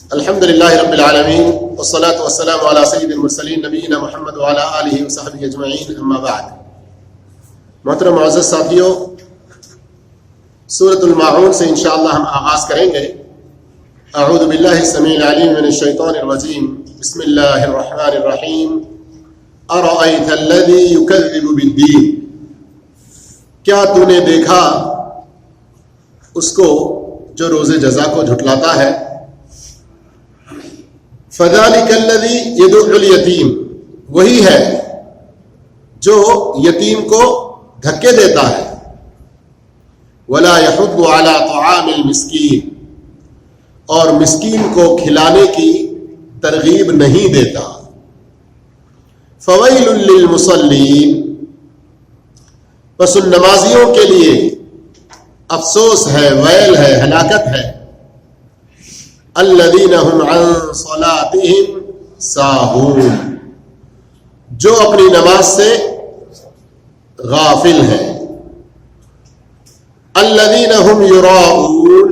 الحمدللہ رب العالمین والصلاة والسلام علی سید المرسلین نبینا محمد وعلی آلہ وصحبہ اجمعین، اما بعد۔ محترم معزز ساتھیو، سورۃ الماعون سے انشاءاللہ ہم آغاز کریں گے۔ اعوذ باللہ السمیع العلیم من الشیطان الرجیم، بسم اللہ الرحمن الرحیم۔ ارأیت الذی یکذب بالدین، کیا تو نے دیکھا اس کو جو روز جزا کو جھٹلاتا ہے؟ فذلک الذی یدع الیتیم، وہی ہے جو یتیم کو دھکے دیتا ہے۔ ولا یحض علی طعام المسکین، اور مسکین کو کھلانے کی ترغیب نہیں دیتا۔ فویل للمصلین، پس ان نمازیوں کے لیے افسوس ہے، ویل ہے، ہلاکت ہے۔ الذین هم عن صلاتهم ساہون، جو اپنی نماز سے غافل ہیں۔ الذین هم یراؤون،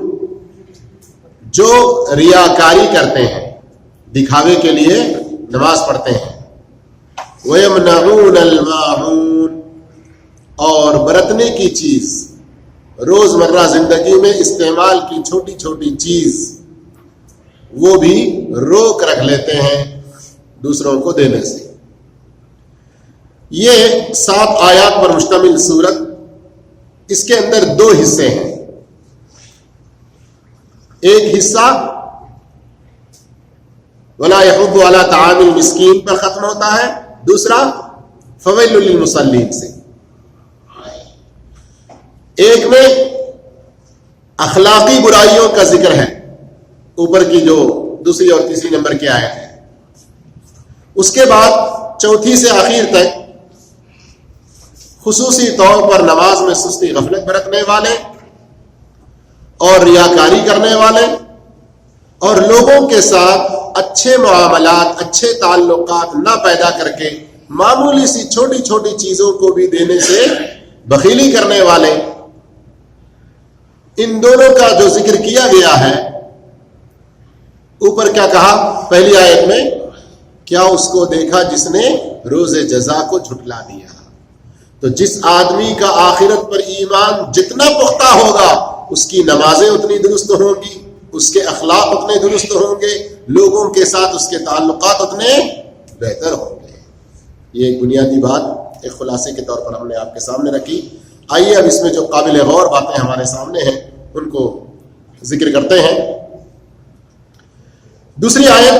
جو ریاکاری کرتے ہیں، دکھاوے کے لیے نماز پڑھتے ہیں۔ ویمنعون الماعون، اور برتنے کی چیز، روزمرہ زندگی میں استعمال کی چھوٹی چھوٹی چیز وہ بھی روک رکھ لیتے ہیں دوسروں کو دینے سے۔ یہ 7 آیات پر مشتمل سورت، اس کے اندر 2 حصے ہیں۔ ایک حصہ ولا یحض علی طعام المسکین پر ختم ہوتا ہے، دوسرا فویل للمصلین سے۔ ایک میں اخلاقی برائیوں کا ذکر ہے، اوپر کی جو دوسری اور تیسری نمبر کی آیت ہے۔ اس کے بعد چوتھی سے آخر تک خصوصی طور پر نماز میں سستی غفلت برتنے والے اور ریاکاری کرنے والے اور لوگوں کے ساتھ اچھے معاملات، اچھے تعلقات نہ پیدا کر کے معمولی سی چھوٹی چھوٹی چیزوں کو بھی دینے سے بخیلی کرنے والے، ان دونوں کا جو ذکر کیا گیا ہے۔ اوپر کیا کہا پہلی آیت میں؟ کیا اس کو دیکھا جس نے روز جزا کو جھٹلا دیا؟ تو جس آدمی کا آخرت پر ایمان جتنا پختہ ہوگا، اس کی نمازیں اتنی درست ہوں گی، اس کے اخلاق اتنے درست ہوں گے، لوگوں کے ساتھ اس کے تعلقات اتنے بہتر ہوں گے۔ یہ ایک بنیادی بات ایک خلاصے کے طور پر ہم نے آپ کے سامنے رکھی۔ آئیے اب اس میں جو قابل غور باتیں ہمارے سامنے ہیں ان کو ذکر کرتے ہیں۔ دوسری آیت،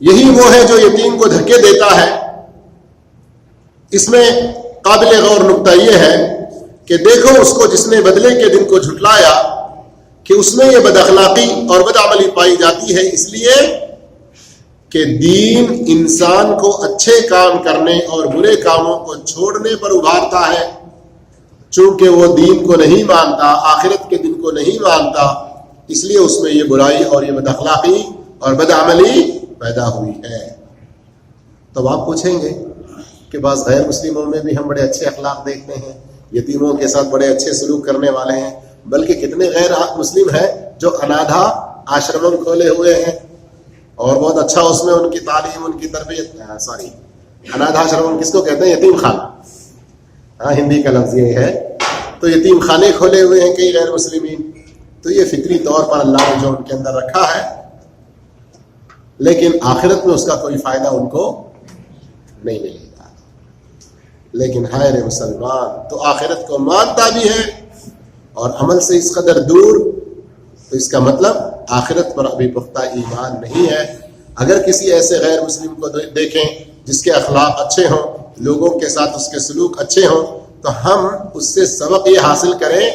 یہی وہ ہے جو یتیم کو دھکے دیتا ہے۔ اس میں قابل غور نقطہ یہ ہے کہ دیکھو اس کو جس نے بدلے کے دن کو جھٹلایا کہ اس میں یہ بد اخلاقی اور بد عملی پائی جاتی ہے، اس لیے کہ دین انسان کو اچھے کام کرنے اور برے کاموں کو چھوڑنے پر ابھارتا ہے۔ چونکہ وہ دین کو نہیں مانتا، آخرت کے دن کو نہیں مانتا، اس لیے اس میں یہ برائی اور یہ بد اخلاقی اور بد عملی پیدا ہوئی ہے۔ تو آپ پوچھیں گے کہ بعض غیر مسلموں میں بھی ہم بڑے اچھے اخلاق دیکھتے ہیں، یتیموں کے ساتھ بڑے اچھے سلوک کرنے والے ہیں، بلکہ کتنے غیر مسلم ہیں جو انادھا آشرم کھولے ہوئے ہیں اور بہت اچھا اس میں ان کی تعلیم، ان کی تربیت، انادھا آشرم کس کو کہتے ہیں؟ یتیم خانہ، ہندی کا لفظ یہ ہے۔ تو یتیم خانے کھولے ہوئے ہیں کئی غیر مسلمین۔ تو یہ فطری طور پر اللہ نے جو ان کے اندر رکھا ہے، لیکن آخرت میں اس کا کوئی فائدہ ان کو نہیں ملے گا۔ لیکن ہائے رے مسلمان تو آخرت کو مانتا بھی ہے اور عمل سے اس قدر دور، تو اس کا مطلب آخرت پر ابھی پختہ ایمان نہیں ہے۔ اگر کسی ایسے غیر مسلم کو دیکھیں جس کے اخلاق اچھے ہوں، لوگوں کے ساتھ اس کے سلوک اچھے ہوں، تو ہم اس سے سبق یہ حاصل کریں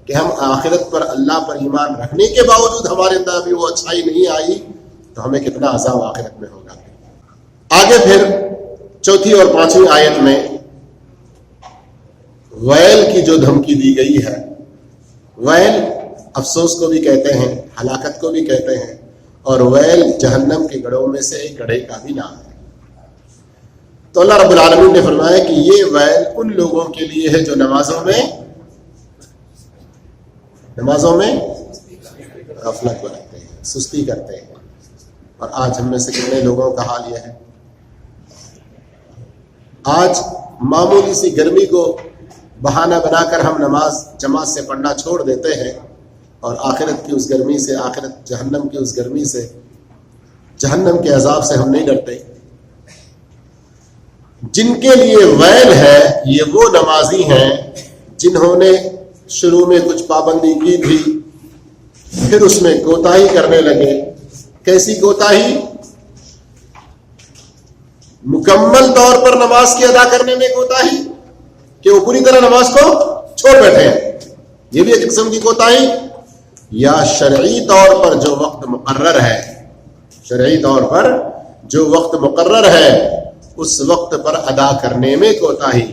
کہ ہم آخرت پر اللہ پر ایمان رکھنے کے باوجود ہمارے اندر ابھی وہ اچھائی نہیں آئی، تو ہمیں کتنا عذاب آخرت میں ہوگا۔ آگے پھر چوتھی اور 5ویں آیت میں ویل کی جو دھمکی دی گئی ہے، ویل افسوس کو بھی کہتے ہیں، ہلاکت کو بھی کہتے ہیں، اور ویل جہنم کے گڑھوں میں سے ایک گڑھے کا بھی نام ہے۔ تو اللہ رب العالمین نے فرمایا کہ یہ ویل ان لوگوں کے لیے ہے جو نمازوں میں غفلت برتتے ہیں۔ سستی کرتے ہیں. اور آج ہم میں سے کتنے لوگوں کا حال یہ ہے؟ آج معمولی سی گرمی کو بہانہ بنا کر ہم نماز جماعت سے پڑھنا چھوڑ دیتے ہیں، اور آخرت کی اس گرمی سے، آخرت جہنم کی اس گرمی سے، جہنم کے عذاب سے ہم نہیں ڈرتے. جن کے لیے ویل ہے یہ وہ نمازی ہیں جنہوں نے شروع میں کچھ پابندی کی تھی، پھر اس میں کوتاہی کرنے لگے. کیسی کوتاہی؟ مکمل طور پر نماز کی ادا کرنے میں کوتاہی کہ وہ پوری طرح نماز کو چھوڑ بیٹھے ہیں، یہ بھی ایک قسم کی کوتاہی. یا شرعی طور پر جو وقت مقرر ہے، شرعی طور پر جو وقت مقرر ہے اس وقت پر ادا کرنے میں کوتاہی،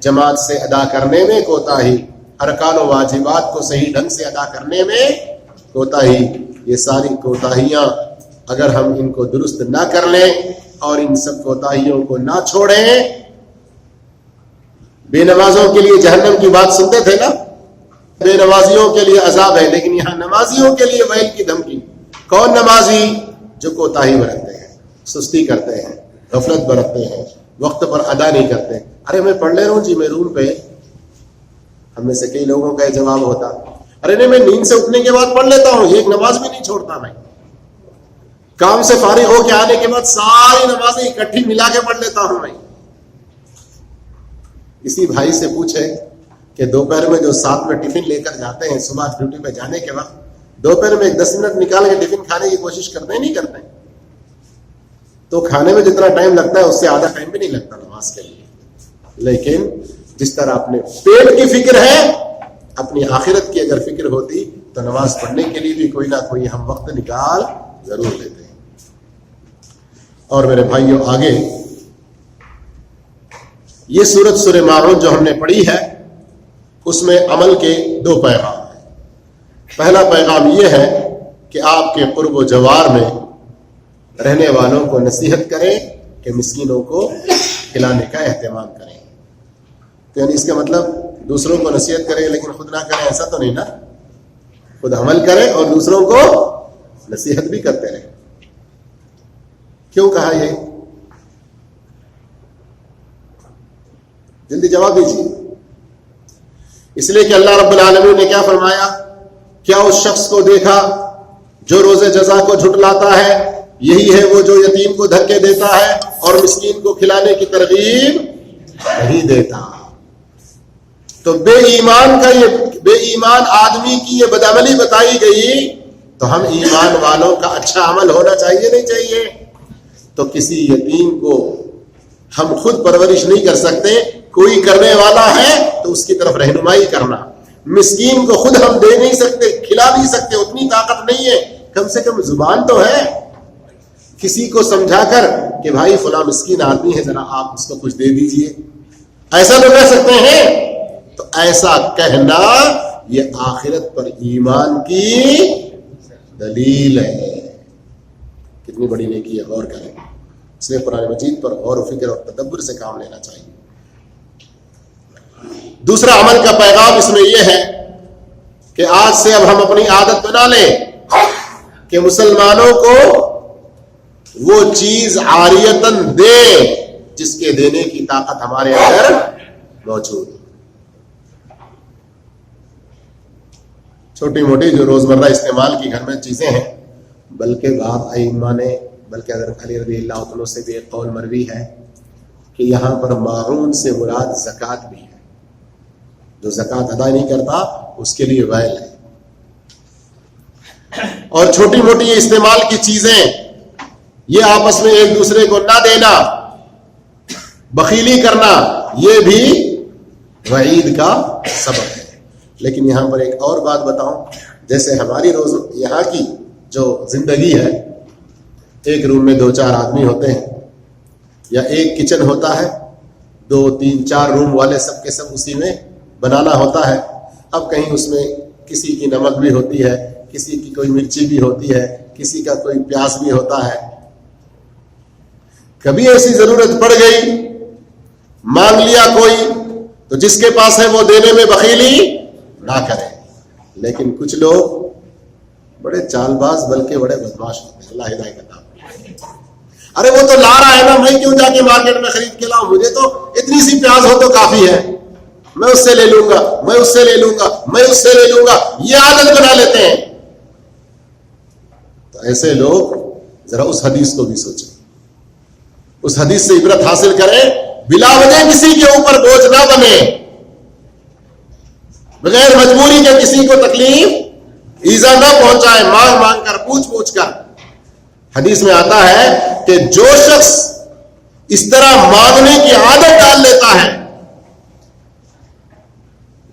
جماعت سے ادا کرنے میں کوتاہی، ارکان و واجبات کو صحیح ڈھنگ سے ادا کرنے میں کوتاہی. یہ ساری کوتاہیاں اگر ہم ان کو درست نہ کر لیں اور ان سب کوتاہیوں کو نہ چھوڑیں. بے نمازوں کے لیے جہنم کی بات سنتے تھے نا، بے نمازیوں کے لیے عذاب ہے، لیکن یہاں نمازیوں کے لیے ویل کی دھمکی. کون نمازی؟ جو کوتاہی برتتے ہیں، سستی کرتے ہیں، غفلت برتتے ہیں، وقت پر ادا نہیں کرتے. ارے میں پڑھ لے رہا ہوں جی، میں روم پہ. ہم میں سے کئی لوگوں کا یہ جواب ہوتا، ارے نہیں میں نیند سے اٹھنے کے بعد پڑھ لیتا ہوں، ایک نماز بھی نہیں چھوڑتا میں. کام سے فارغ ہو کے آنے کے بعد ساری نمازیں اکٹھی ملا کے پڑھ لیتا ہوں میں. اسی بھائی سے پوچھے کہ دوپہر میں جو ساتھ میں ٹفن لے کر جاتے ہیں صبح ڈیوٹی پہ جانے کے وقت، دوپہر میں 10 منٹ نکال کے ٹفن کھانے کی کوشش کرتے ہیں نہیں کرتے؟ تو کھانے میں جتنا ٹائم لگتا ہے اس سے آدھا ٹائم بھی نہیں لگتا نماز کے لیے. لیکن جس طرح اپنے پیٹ کی فکر ہے، اپنی آخرت کی اگر فکر ہوتی تو نماز پڑھنے کے لیے بھی کوئی نہ کوئی ہم وقت نکال ضرور لیتے ہیں. اور میرے بھائیوں، آگے یہ سورہ ماعون جو ہم نے پڑھی ہے اس میں عمل کے 2 پیغام ہیں. پہلا پیغام یہ ہے کہ آپ کے قرب و جوار میں رہنے والوں کو نصیحت کریں کہ مسکینوں کو کھلانے کا اہتمام کریں. تو یعنی اس کا مطلب دوسروں کو نصیحت کریں لیکن خود نہ کریں، ایسا تو نہیں نا. خود عمل کریں اور دوسروں کو نصیحت بھی کرتے رہیں. کیوں کہا یہ؟ جلدی جواب دیجیے. اس لیے کہ اللہ رب العالمین نے کیا فرمایا؟ کیا اس شخص کو دیکھا جو روز جزا کو جھٹلاتا ہے؟ یہی ہے وہ جو یتیم کو دھکے دیتا ہے اور مسکین کو کھلانے کی ترغیب نہیں دیتا. تو بے ایمان آدمی کی یہ بدعملی بتائی گئی. تو ہم ایمان والوں کا اچھا عمل ہونا چاہیے نہیں چاہیے؟ تو کسی یتیم کو ہم خود پرورش نہیں کر سکتے، کوئی کرنے والا ہے تو اس کی طرف رہنمائی کرنا. مسکین کو خود ہم دے نہیں سکتے، کھلا نہیں سکتے، اتنی طاقت نہیں ہے. کم سے کم زبان تو ہے، کسی کو سمجھا کر کہ بھائی فلاں مسکین آدمی ہے، ذرا آپ اس کو کچھ دے دیجئے. ایسا تو کہہ سکتے ہیں. تو ایسا کہنا یہ آخرت پر ایمان کی دلیل ہے. کتنی بڑی نیکی ہے، غور کریں. اس لیے قرآن مجید پر غور و فکر اور تدبر سے کام لینا چاہیے. دوسرا عمل کا پیغام اس میں یہ ہے کہ آج سے اب ہم اپنی عادت بنا لیں کہ مسلمانوں کو وہ چیز عاریتاً دیں جس کے دینے کی طاقت ہمارے اندر موجود ہے. چھوٹی موٹی جو روزمرہ استعمال کی گھر میں چیزیں ہیں، بلکہ بعض ائمہ نے، بلکہ حضرت علی رضی اللہ عنہ سے بھی ایک قول مروی ہے کہ یہاں پر ماعون سے مراد زکوٰۃ بھی ہے. جو زکوٰۃ ادا نہیں کرتا اس کے لیے ویل ہے. اور چھوٹی موٹی یہ استعمال کی چیزیں، یہ آپس میں ایک دوسرے کو نہ دینا، بخیلی کرنا، یہ بھی وعید کا سبب ہے. لیکن یہاں پر ایک اور بات بتاؤں. جیسے ہماری یہاں کی جو زندگی ہے، ایک روم میں 2-4 آدمی ہوتے ہیں، یا ایک کچن ہوتا ہے، 2-3-4 روم والے سب کے سب اسی میں بنانا ہوتا ہے. اب کہیں اس میں کسی کی نمک بھی ہوتی ہے، کسی کی کوئی مرچی بھی ہوتی ہے، کسی کا کوئی پیاز بھی ہوتا ہے. کبھی ایسی ضرورت پڑ گئی، مانگ لیا کوئی، تو جس کے پاس ہے وہ دینے میں بخیلی نہ کرے. لیکن کچھ لوگ بڑے چال باز بلکہ بڑے بدماش ہوتے ہیں، اللہ ہدایت عطا فرمائے۔ ارے وہ تو لا رہا ہے نا، میں کیوں جا کے مارکیٹ میں خرید کے لاؤں، مجھے تو اتنی سی پیاز ہو تو کافی ہے، میں اس سے لے لوں گا، میں اس سے لے لوں گا، میں اس سے لے لوں گا، یہ عادت بنا لیتے ہیں۔ تو ایسے لوگ ذرا اس حدیث کو بھی سوچیں، اس حدیث سے عبرت حاصل کریں، بلا وجہ کسی کے اوپر بوجھ نہ بنے، بغیر مجبوری کے کسی کو تکلیف ایذا نہ پہنچائے، مانگ مانگ کر، پوچھ پوچھ کر۔ حدیث میں آتا ہے کہ جو شخص اس طرح مانگنے کی عادت ڈال لیتا ہے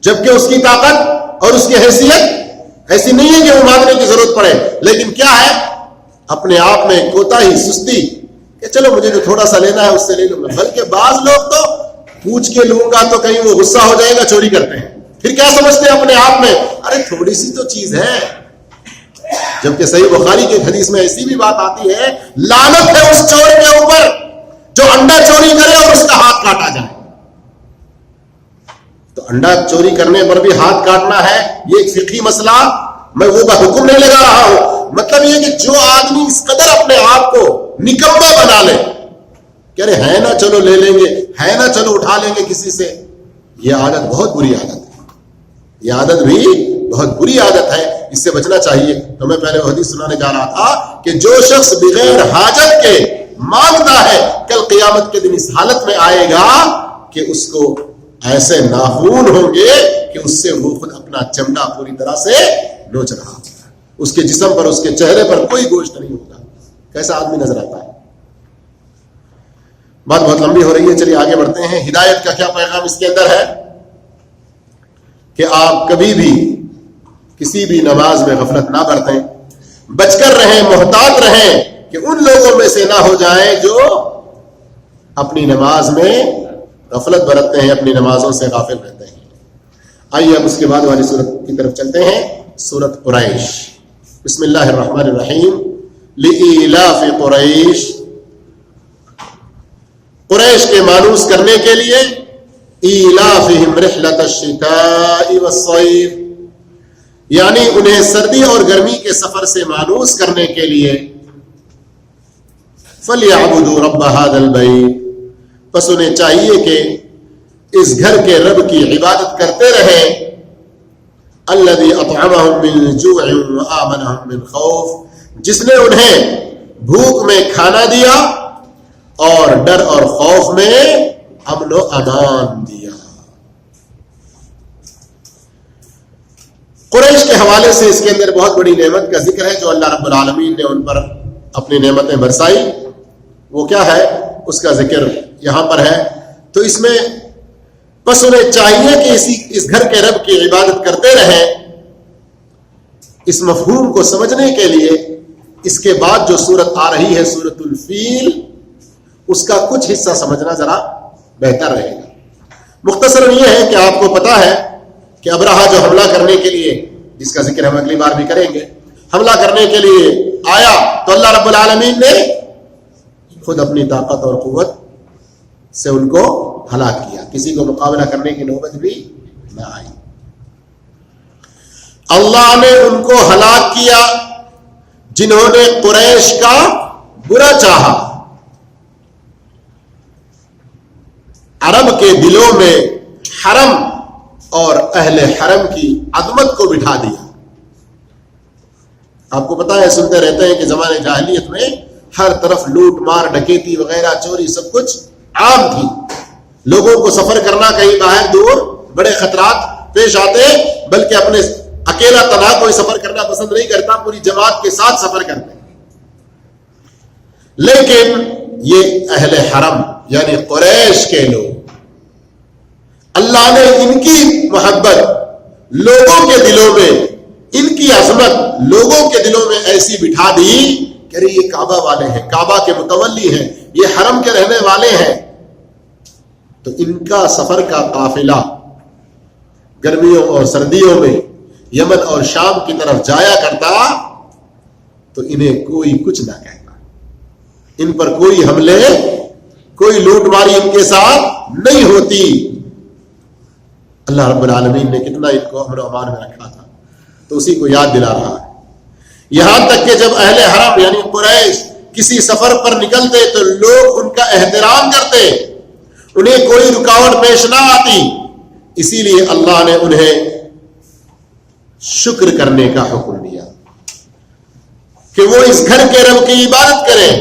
جبکہ اس کی طاقت اور اس کی حیثیت ایسی نہیں ہے کہ وہ مانگنے کی ضرورت پڑے، لیکن کیا ہے، اپنے آپ میں کوتاہی، سستی کہ چلو مجھے جو تھوڑا سا لینا ہے اس سے لے لوں گا، بلکہ بعض لوگ تو پوچھ کے لوں گا تو کہیں وہ غصہ ہو جائے گا، چوری کرتے ہیں، پھر کیا سمجھتے ہیں اپنے آپ میں، ارے تھوڑی سی تو چیز ہے، جبکہ صحیح بخاری کے حدیث میں ایسی بھی بات آتی ہے، لعنت ہے اس چور کے اوپر جو انڈا چوری کرے اور اس کا ہاتھ کاٹا جائے۔ تو انڈا چوری کرنے پر بھی ہاتھ کاٹنا ہے، یہ ایک فقہی مسئلہ، میں وہ حکم نہیں لگا رہا ہوں، مطلب یہ کہ جو آدمی اس قدر اپنے آپ کو نکما بنا لے کہ ارے ہے نا چلو لے لیں گے، ہے نا چلو اٹھا لیں گے کسی سے، یہ عادت بہت بری عادت ہے، یہ عادت بھی بہت بری عادت ہے، اس سے بچنا چاہیے۔ تو میں پہلے وہ حدیث سنانے جا رہا تھا کہ جو شخص بغیر حاجت کے مانگتا ہے کل قیامت کے دن اس حالت میں آئے گا کہ اس کو ایسے ناخون ہوں گے کہ اس سے وہ خود اپنا چمڑا پوری طرح سے نوچ رہا ہوگا، اس کے جسم پر، اس کے چہرے پر کوئی گوشت نہیں ہوگا۔ کیسا آدمی نظر آتا ہے؟ بات بہت لمبی ہو رہی ہے، چلیے آگے بڑھتے ہیں۔ ہدایت کا کیا پیغام اس کے اندر ہے کہ آپ کبھی بھی کسی بھی نماز میں غفلت نہ برتیں، بچ کر رہیں، محتاط رہیں کہ ان لوگوں میں سے نہ ہو جائیں جو اپنی نماز میں غفلت برتتے ہیں، اپنی نمازوں سے غافل رہتے ہیں۔ آئیے اب اس کے بعد والی سورت کی طرف چلتے ہیں، سورت قریش۔ بسم اللہ الرحمن الرحیم۔ لإیلاف قریش، قریش کے مانوس کرنے کے لیے، ایلافہم رحلۃ الشتاء والصیف، یعنی انہیں سردی اور گرمی کے سفر سے مانوس کرنے کے لیے، فَلْيَعْبُدُوا رَبَّ هَذَا الْبَيْتِ، پس انہیں چاہیے کہ اس گھر کے رب کی عبادت کرتے رہیں، الذی اطعمہم من جوع وآمنہم من خوف، جس نے انہیں بھوک میں کھانا دیا اور ڈر اور خوف میں امن و امان دیا۔ قریش کے حوالے سے اس کے اندر بہت بڑی نعمت کا ذکر ہے جو اللہ رب العالمین نے ان پر اپنی نعمتیں برسائی، وہ کیا ہے اس کا ذکر یہاں پر ہے۔ تو اس میں بس انہیں چاہیے کہ اس گھر کے رب کی عبادت کرتے رہیں۔ اس مفہوم کو سمجھنے کے لیے اس کے بعد جو سورت آ رہی ہے سورت الفیل، اس کا کچھ حصہ سمجھنا ذرا بہتر رہے گا۔ مختصراً یہ ہے کہ آپ کو پتا ہے کہ ابرہا جو حملہ کرنے کے لیے، جس کا ذکر ہم اگلی بار بھی کریں گے، حملہ کرنے کے لیے آیا تو اللہ رب العالمین نے خود اپنی طاقت اور قوت سے ان کو ہلاک کیا، کسی کو مقابلہ کرنے کی نوبت بھی نہ آئی۔ اللہ نے ان کو ہلاک کیا جنہوں نے قریش کا برا چاہا۔ عرب کے دلوں میں حرم اور اہل حرم کی عظمت کو بٹھا دیا۔ آپ کو پتا ہے، سنتے رہتے ہیں کہ زمانے جاہلیت میں ہر طرف لوٹ مار، ڈکیتی وغیرہ، چوری سب کچھ عام تھی۔ لوگوں کو سفر کرنا کہیں باہر دور بڑے خطرات پیش آتے، بلکہ اپنے اکیلا تنہا کوئی سفر کرنا پسند نہیں کرتا، پوری جماعت کے ساتھ سفر کرتے۔ لیکن یہ اہل حرم یعنی قریش کے لوگ، اللہ نے ان کی محبت لوگوں کے دلوں میں، ان کی عظمت لوگوں کے دلوں میں ایسی بٹھا دی کہ یہ کعبہ والے ہیں، کعبہ کے متولی ہیں، یہ حرم کے رہنے والے ہیں۔ تو ان کا سفر کا قافلہ گرمیوں اور سردیوں میں یمن اور شام کی طرف جایا کرتا تو انہیں کوئی کچھ نہ کہتا، ان پر کوئی حملے، کوئی لوٹ ماری ان کے ساتھ نہیں ہوتی۔ اللہ رب العالمین نے کتنا ان کو امن و امان میں رکھا تھا، تو اسی کو یاد دلا رہا ہے۔ یہاں تک کہ جب اہل حرم یعنی قریش کسی سفر پر نکلتے تو لوگ ان کا احترام کرتے، انہیں کوئی رکاوٹ پیش نہ آتی. اسی لیے اللہ نے انہیں شکر کرنے کا حکم دیا کہ وہ اس گھر کے رب کی عبادت کریں.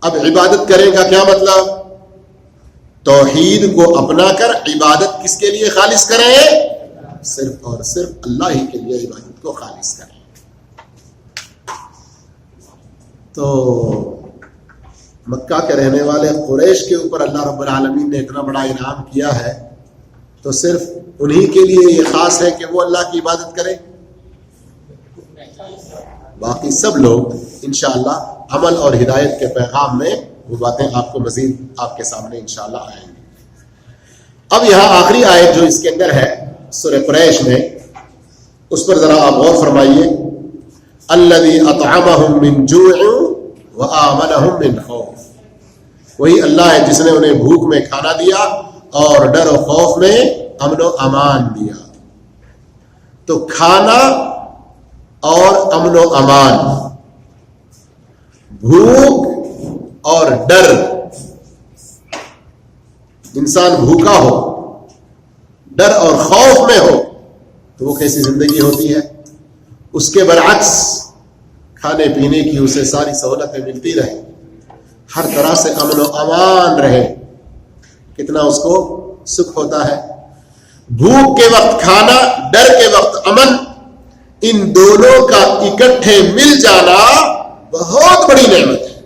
اب عبادت کریں کا کیا مطلب؟ توحید کو اپنا کر عبادت کس کے لیے خالص کریں؟ صرف اور صرف اللہ ہی کے لیے عبادت کو خالص کریں. تو مکہ کے رہنے والے قریش کے اوپر اللہ رب العالمین نے اتنا بڑا انعام کیا ہے تو صرف انہی کے لیے یہ خاص ہے کہ وہ اللہ کی عبادت کریں؟ باقی سب لوگ انشاءاللہ عمل اور ہدایت کے پیغام میں وہ باتیں آپ کو مزید آپ کے سامنے انشاءاللہ آئیں گی. اب یہاں آخری آیت جو اس کے اندر ہے سورہ قریش میں، اس پر ذرا آپ غور فرمائیے. الذی اطعمہم من جوع وآمنہم من خوف. وہی اللہ ہے جس نے انہیں بھوک میں کھانا دیا اور ڈر و خوف میں امن و امان دیا. تو کھانا اور امن و امان، بھوک اور ڈر. انسان بھوکا ہو، ڈر اور خوف میں ہو تو وہ کیسی زندگی ہوتی ہے؟ اس کے برعکس کھانے پینے کی اسے ساری سہولتیں ملتی رہے، ہر طرح سے امن و امان رہے، کتنا اس کو سکھ ہوتا ہے. بھوک کے وقت کھانا، ڈر کے وقت امن، ان دونوں کا اکٹھے مل جانا بہت بڑی نعمت ہے،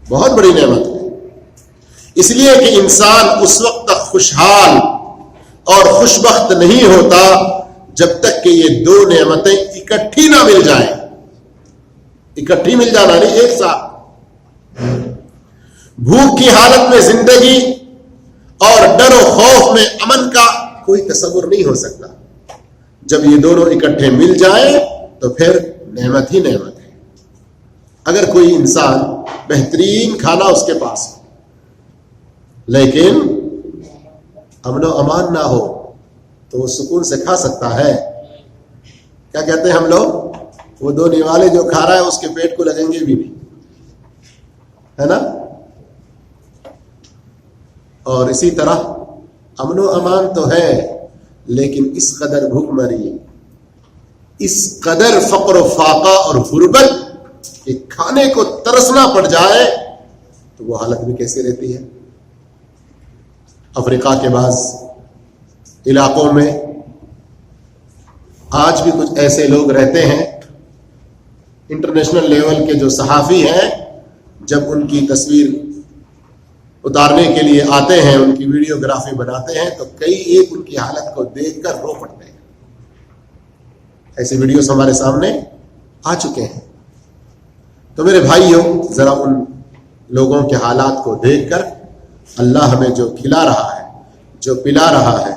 بہت بڑی نعمت ہے. اس لیے کہ انسان اس وقت تک خوشحال اور خوشبخت نہیں ہوتا جب تک کہ یہ دو نعمتیں اکٹھی نہ مل جائیں. اکٹھی مل جانا نہیں، ایک ساتھ. بھوک کی حالت میں زندگی اور ڈر و خوف میں امن کا کوئی تصور نہیں ہو سکتا. جب یہ دونوں اکٹھے مل جائیں تو پھر نعمت ہی نعمت ہے. اگر کوئی انسان بہترین کھانا اس کے پاس ہو لیکن امن و امان نہ ہو تو وہ سکون سے کھا سکتا ہے؟ کیا کہتے ہیں ہم لوگ؟ وہ دو نیوالے جو کھا رہا ہے اس کے پیٹ کو لگیں گے بھی نہیں، ہے نا؟ اور اسی طرح امن و امان تو ہے لیکن اس قدر بھوک مری، اس قدر فقر و فاقہ اور غربت کہ کھانے کو ترسنا پڑ جائے تو وہ حالت بھی کیسی رہتی ہے. افریقہ کے بعض علاقوں میں آج بھی کچھ ایسے لوگ رہتے ہیں، انٹرنیشنل لیول کے جو صحافی ہیں، جب ان کی تصویر اتارنے کے لیے آتے ہیں، ان کی ویڈیوگرافی بناتے ہیں تو کئی ایک ان کی حالت کو دیکھ کر رو پڑتے ہیں. ایسے ویڈیوز ہمارے سامنے آ چکے ہیں. تو میرے بھائیوں، ذرا ان لوگوں کے حالات کو دیکھ کر اللہ ہمیں جو کھلا رہا ہے، جو پلا رہا ہے،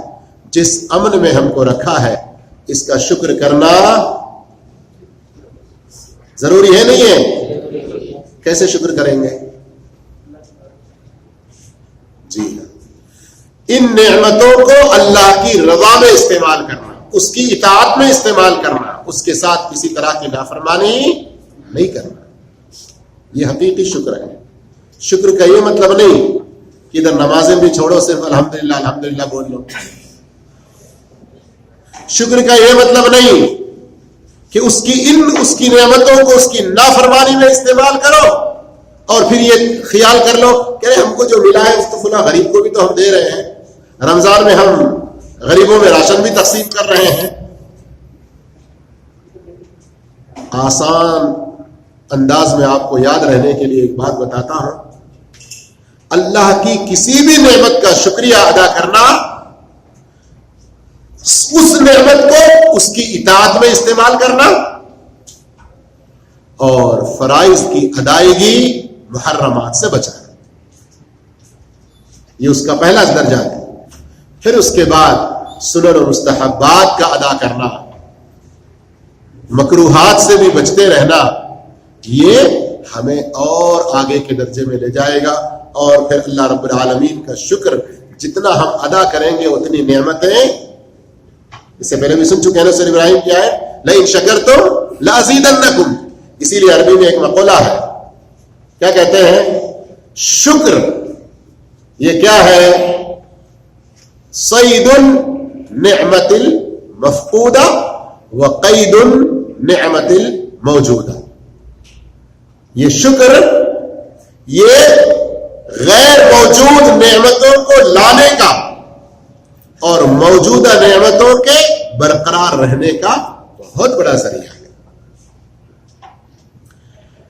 جس امن میں ہم کو رکھا ہے، اس کا شکر کرنا ضروری ہے نہیں ہے؟ کیسے شکر کریں گے؟ جی ہاں، ان نعمتوں کو اللہ کی رضا میں استعمال کرنا، اس کی اطاعت میں استعمال کرنا، اس کے ساتھ کسی طرح کی نافرمانی نہیں کرنا، یہ حقیقی شکر ہے. شکر کا یہ مطلب نہیں کہ ادھر نمازیں بھی چھوڑو، صرف الحمدللہ الحمدللہ بول لو. شکر کا یہ مطلب نہیں کہ اس کی نعمتوں کو اس کی نافرمانی میں استعمال کرو اور پھر یہ خیال کر لو کہ ہم کو جو ملا ہے اس تو فلاں غریب کو بھی تو ہم دے رہے ہیں، رمضان میں ہم غریبوں میں راشن بھی تقسیم کر رہے ہیں. آسان انداز میں آپ کو یاد رہنے کے لیے ایک بات بتاتا ہوں. اللہ کی کسی بھی نعمت کا شکریہ ادا کرنا، اس نعمت کو اس کی اطاعت میں استعمال کرنا اور فرائض کی ادائیگی، محرمات سے بچانا، یہ اس کا پہلا درجہ ہے. پھر اس کے بعد سنن و مستحبات کا ادا کرنا، مکروہات سے بھی بچتے رہنا، یہ ہمیں اور آگے کے درجے میں لے جائے گا. اور پھر اللہ رب العالمین کا شکر جتنا ہم ادا کریں گے اتنی نعمتیں، اس سے پہلے بھی سن چکے ہیں نا سورہ ابراہیم کیا ہے، لئن شکرتم لازیدنکم. اسی لیے عربی میں ایک مقولہ ہے, کیا کہتے ہیں؟ شکر یہ کیا ہے؟ صید النعمت المفقودہ وقید النعمت الموجودہ. یہ شکر یہ غیر موجود نعمتوں کو لانے کا اور موجودہ نعمتوں کے برقرار رہنے کا بہت بڑا ذریعہ ہے.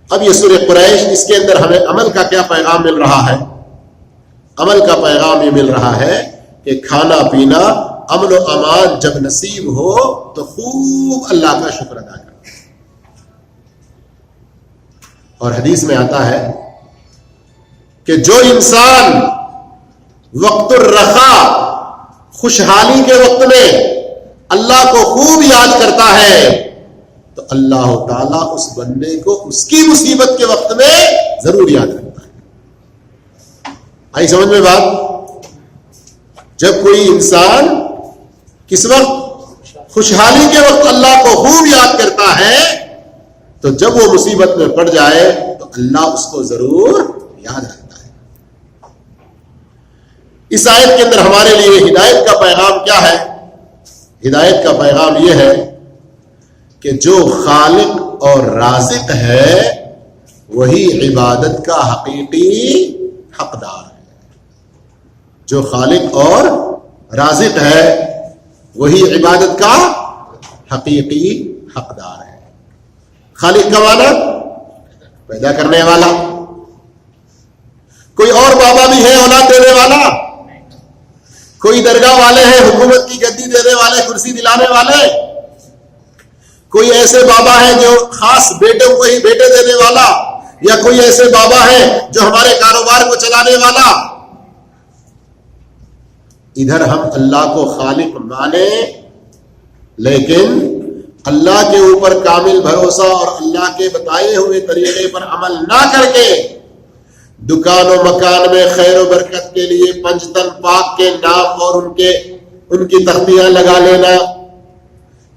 اب یہ سورہ قریش, اس کے اندر ہمیں عمل کا کیا پیغام مل رہا ہے؟ عمل کا پیغام یہ مل رہا ہے کہ کھانا پینا امن و امان جب نصیب ہو تو خوب اللہ کا شکر ادا کرنا. اور حدیث میں آتا ہے کہ جو انسان وقت الرخا خوشحالی کے وقت میں اللہ کو خوب یاد کرتا ہے تو اللہ تعالیٰ اس بندے کو اس کی مصیبت کے وقت میں ضرور یاد رکھتا ہے. آئی سمجھ میں بات؟ جب کوئی انسان کس وقت خوشحالی کے وقت اللہ کو خوب یاد کرتا ہے تو جب وہ مصیبت میں پڑ جائے تو اللہ اس کو ضرور یاد رکھتا ہے. اس آیت کے اندر ہمارے لیے ہدایت کا پیغام کیا ہے؟ ہدایت کا پیغام یہ ہے کہ جو خالق اور رازق ہے وہی عبادت کا حقیقی حقدار ہے. جو خالق اور رازق ہے وہی عبادت کا حقیقی حقدار ہے. خالق کا معنی پیدا کرنے والا. کوئی اور بابا بھی ہے اولاد دینے والا؟ کوئی درگاہ والے ہیں حکومت کی گدی دینے والے, کرسی دلانے والے؟ کوئی ایسے بابا ہیں جو خاص بیٹوں کو ہی بیٹے دینے والا, یا کوئی ایسے بابا ہیں جو ہمارے کاروبار کو چلانے والا؟ ادھر ہم اللہ کو خالق مانے لیکن اللہ کے اوپر کامل بھروسہ اور اللہ کے بتائے ہوئے طریقے پر عمل نہ کر کے دکان و مکان میں خیر و برکت کے لیے پنجتن پاک کے نام اور ان کی تختیاں لگا لینا,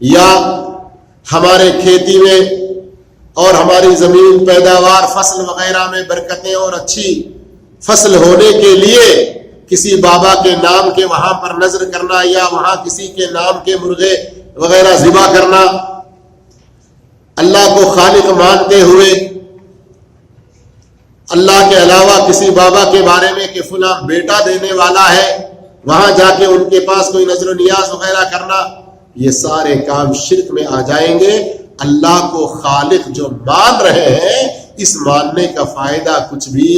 یا ہمارے کھیتی میں اور ہماری زمین پیداوار فصل وغیرہ میں برکتیں اور اچھی فصل ہونے کے لیے کسی بابا کے نام کے وہاں پر نظر کرنا, یا وہاں کسی کے نام کے مرغے وغیرہ ذبح کرنا. اللہ کو خالق مانتے ہوئے اللہ کے علاوہ کسی بابا کے بارے میں کہ فلاں بیٹا دینے والا ہے, وہاں جا کے ان کے پاس کوئی نظر و نیاز وغیرہ کرنا, یہ سارے کام شرک میں آ جائیں گے. اللہ کو خالق جو مان رہے ہیں اس ماننے کا فائدہ کچھ بھی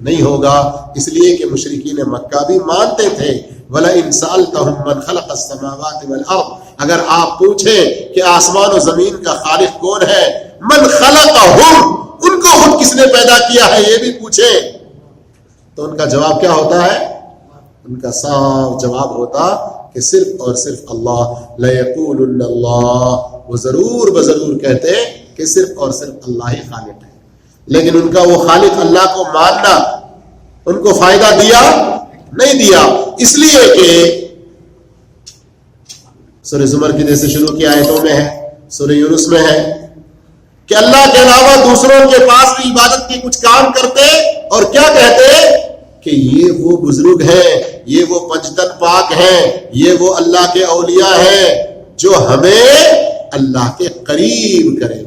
نہیں ہوگا, اس لیے کہ مشرکین مکہ بھی مانتے تھے. وَلَئِن سَأَلْتَهُم مَّنْ خَلَقَ السَّمَاوَاتِ وَالْأَرْضِ, اگر آپ پوچھیں کہ آسمان و زمین کا خالق کون ہے, من خلقہم, ان کو خود کس نے پیدا کیا ہے یہ بھی پوچھیں, تو ان کا جواب کیا ہوتا ہے؟ ان کا صاف جواب ہوتا کہ صرف اور صرف اللہ. لَيَقُولُنَّ اللَّهُ, وہ ضرور بضرور کہتے کہ صرف اور صرف اللہ ہی خالق ہے. لیکن ان کا وہ خالق اللہ کو ماننا ان کو فائدہ دیا نہیں دیا, اس لیے کہ سورہ زمر کی جیسے شروع کی آیتوں میں ہے, سورہ یونس میں ہے کہ اللہ کے علاوہ دوسروں کے پاس بھی عبادت کے کچھ کام کرتے اور کیا کہتے کہ یہ وہ بزرگ ہیں, یہ وہ پنجتن پاک ہیں, یہ وہ اللہ کے اولیاء ہیں جو ہمیں اللہ کے قریب کریں گے.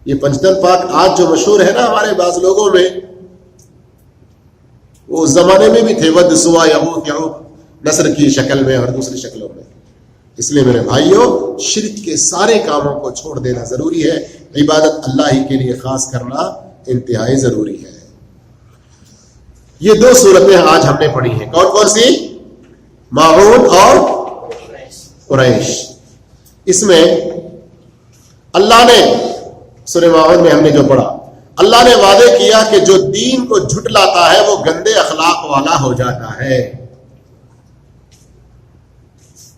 یہ پنجتن پاک آج جو مشہور ہے نا ہمارے بعض لوگوں میں, وہ اس زمانے میں بھی تھے, ود سوا یعوق یعوق, نصر کی شکل میں اور دوسری شکلوں میں. اس لیے میرے بھائیوں شرک کے سارے کاموں کو چھوڑ دینا ضروری ہے, عبادت اللہ ہی کے لیے خاص کرنا انتہائی ضروری ہے. یہ دو صورتیں آج ہم نے پڑھی ہیں, کون کون سی؟ ماعون اور قریش. اس میں اللہ نے سورہ ماعون میں ہم نے جو پڑھا, اللہ نے وعدے کیا کہ جو دین کو جھٹلاتا ہے وہ گندے اخلاق والا ہو جاتا ہے.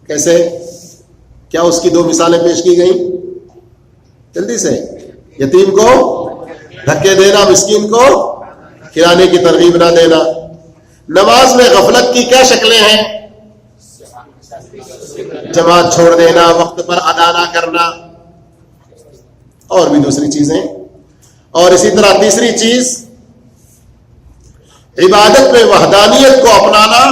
کیسے؟ کیا اس کی دو مثالیں پیش کی گئیں جلدی سے؟ یتیم کو دھکے دینا, مسکین کو کھلانے کی ترغیب نہ دینا. نماز میں غفلت کی کیا شکلیں ہیں؟ جماعت چھوڑ دینا, وقت پر ادا نہ کرنا, اور بھی دوسری چیزیں. اور اسی طرح تیسری چیز, عبادت میں وحدانیت کو اپنانا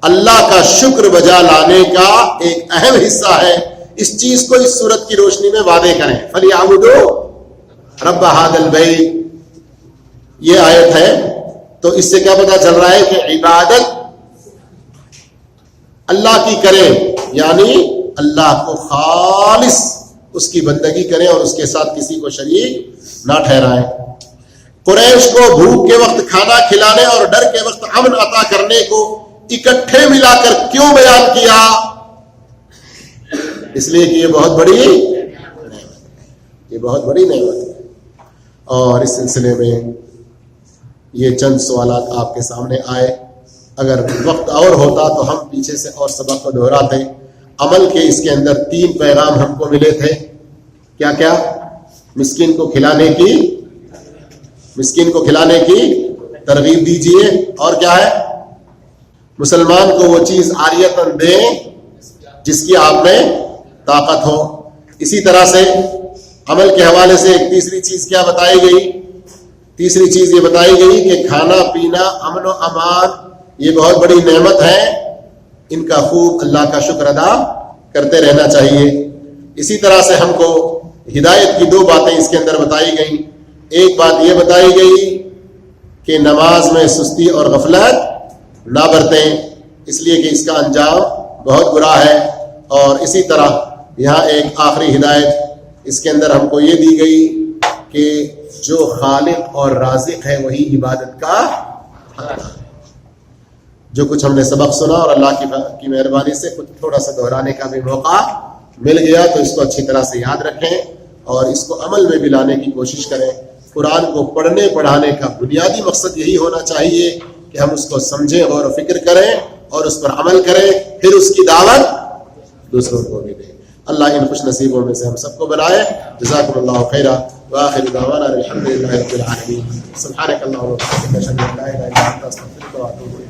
اللہ کا شکر بجا لانے کا ایک اہم حصہ ہے. اس چیز کو اس صورت کی روشنی میں واضح کریں. فَلْيَعْبُدُوا رَبَّ هَذَا الْبَيْتِ, یہ آیت ہے. تو اس سے کیا پتا چل رہا ہے کہ عبادت اللہ کی کریں, یعنی اللہ کو خالص اس کی بندگی کریں اور اس کے ساتھ کسی کو شریک نہ ٹھہرائیں. قریش کو بھوک کے وقت کھانا کھلانے اور ڈر کے وقت امن عطا کرنے کو اکٹھے ملا کر کیوں بیان کیا؟ اس لیے کہ یہ بہت بڑی نعمت ہے, یہ بہت بڑی نعمت ہے. اور اس سلسلے میں یہ چند سوالات آپ کے سامنے آئے. اگر وقت اور ہوتا تو ہم پیچھے سے اور سبق کو دہراتے. عمل کے اس کے اندر 3 پیغام ہم کو ملے تھے. کیا کیا؟ مسکین کو کھلانے کی ترغیب دیجیے, اور کیا ہے؟ مسلمان کو وہ چیز عاریتاً دیں جس کی آپ میں طاقت ہو. اسی طرح سے عمل کے حوالے سے ایک تیسری چیز کیا بتائی گئی؟ تیسری چیز یہ بتائی گئی کہ کھانا پینا, امن و امان یہ بہت بڑی نعمت ہے, ان کا خوب اللہ کا شکر ادا کرتے رہنا چاہیے. اسی طرح سے ہم کو ہدایت کی 2 باتیں اس کے اندر بتائی گئیں. ایک بات یہ بتائی گئی کہ نماز میں سستی اور غفلت نہ برتیں, اس لیے کہ اس کا انجام بہت برا ہے. اور اسی طرح یہاں ایک آخری ہدایت اس کے اندر ہم کو یہ دی گئی کہ جو خالق اور رازق ہے وہی عبادت کا حق ہے. جو کچھ ہم نے سبق سنا اور اللہ کی مہربانی سے کچھ تھوڑا سا دہرانے کا بھی موقع مل گیا, تو اس کو اچھی طرح سے یاد رکھیں اور اس کو عمل میں بھی لانے کی کوشش کریں. قرآن کو پڑھنے پڑھانے کا بنیادی مقصد یہی ہونا چاہیے کہ ہم اس کو سمجھیں, غور و فکر کریں اور اس پر عمل کریں, پھر اس کی دعوت دوسروں کو بھی دیں. اللہ ان خوش نصیبوں میں سے ہم سب کو بنائے. جزاکم اللہ خیرا وآخر دعوانا الحمد للہ رب العالمین. سبحانک اللہم و بحمدک اشہد ان لا الہ الا انت استغفرک و اتوب الیک.